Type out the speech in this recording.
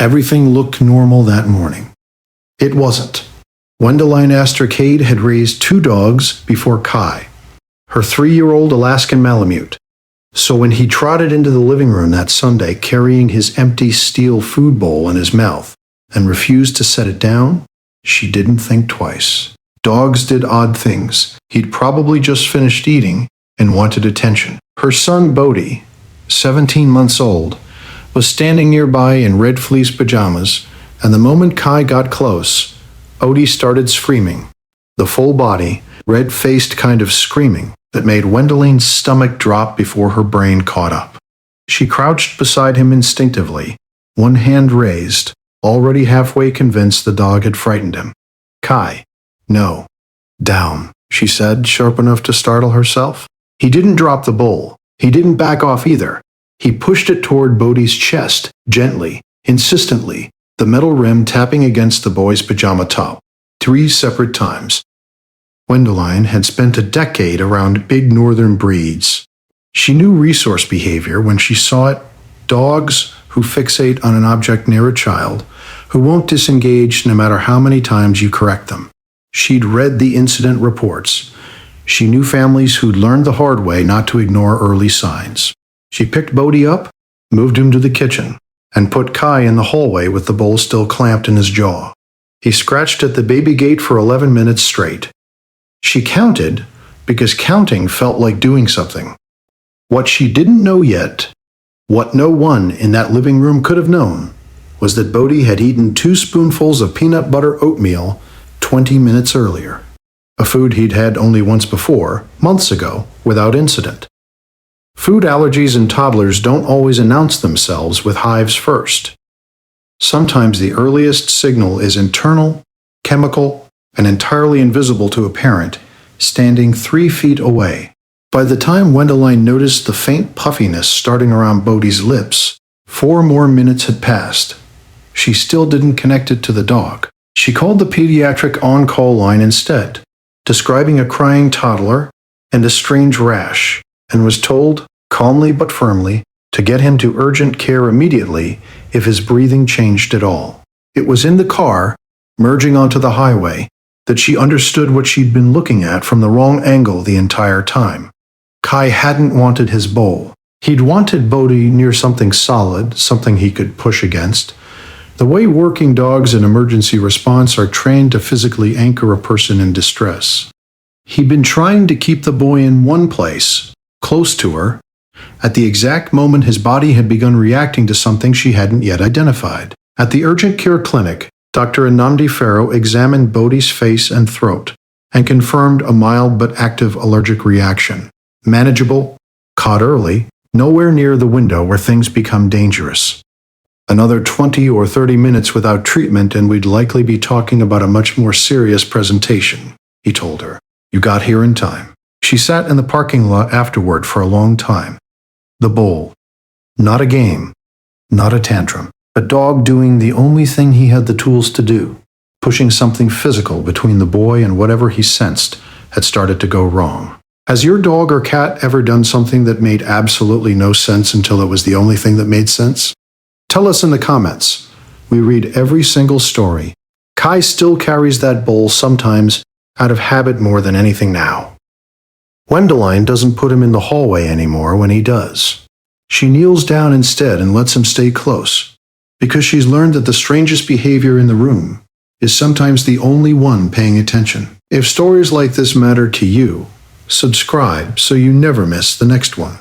Everything looked normal that morning. It wasn't. Wendeline Astor Cade had raised 2 dogs before Kai, her 3-year-old Alaskan Malamute. So when he trotted into the living room that Sunday carrying his empty steel food bowl in his mouth and refused to set it down, she didn't think twice. Dogs did odd things. He'd probably just finished eating and wanted attention. Her son Bodhi, 17 months old, was standing nearby in red fleece pajamas, and the moment Kai got close, Odie started screaming. The full body, red-faced kind of screaming that made Wendeline's stomach drop before her brain caught up. She crouched beside him instinctively, one hand raised, already halfway convinced the dog had frightened him. Kai, no. Down, she said, sharp enough to startle herself. He didn't drop the bowl. He didn't back off either. He pushed it toward Bodhi's chest, gently, insistently, the metal rim tapping against the boy's pajama top, 3 separate times. Wendeline had spent a decade around big northern breeds. She knew resource behavior when she saw it. Dogs who fixate on an object near a child, who won't disengage no matter how many times you correct them. She'd read the incident reports. She knew families who'd learned the hard way not to ignore early signs. She picked Bodhi up, moved him to the kitchen, and put Kai in the hallway with the bowl still clamped in his jaw. He scratched at the baby gate for 11 minutes straight. She counted because counting felt like doing something. What she didn't know yet, what no one in that living room could have known, was that Bodhi had eaten 2 spoonfuls of peanut butter oatmeal 20 minutes earlier, a food he'd had only once before, months ago, without incident. Food allergies in toddlers don't always announce themselves with hives first. Sometimes the earliest signal is internal, chemical, and entirely invisible to a parent standing 3 feet away. By the time Wendeline noticed the faint puffiness starting around Bodhi's lips, 4 more minutes had passed. She still didn't connect it to the dog. She called the pediatric on-call line instead, describing a crying toddler and a strange rash, and was told, calmly but firmly, to get him to urgent care immediately if his breathing changed at all. It was in the car, merging onto the highway, that she understood what she'd been looking at from the wrong angle the entire time. Kai hadn't wanted his bowl. He'd wanted Bodhi near something solid, something he could push against. The way working dogs in emergency response are trained to physically anchor a person in distress. He'd been trying to keep the boy in one place, close to her, at the exact moment his body had begun reacting to something she hadn't yet identified. At the urgent care clinic, Dr. Anamdi Farrow examined Bodhi's face and throat and confirmed a mild but active allergic reaction. Manageable, caught early, nowhere near the window where things become dangerous. Another 20 or 30 minutes without treatment and we'd likely be talking about a much more serious presentation, he told her. You got here in time. She sat in the parking lot afterward for a long time. The bowl. Not a game. Not a tantrum. A dog doing the only thing he had the tools to do, pushing something physical between the boy and whatever he sensed had started to go wrong. Has your dog or cat ever done something that made absolutely no sense until it was the only thing that made sense? Tell us in the comments. We read every single story. Kai still carries that bowl sometimes out of habit more than anything now. Wendeline doesn't put him in the hallway anymore when he does. She kneels down instead and lets him stay close, because she's learned that the strangest behavior in the room is sometimes the only one paying attention. If stories like this matter to you, subscribe so you never miss the next one.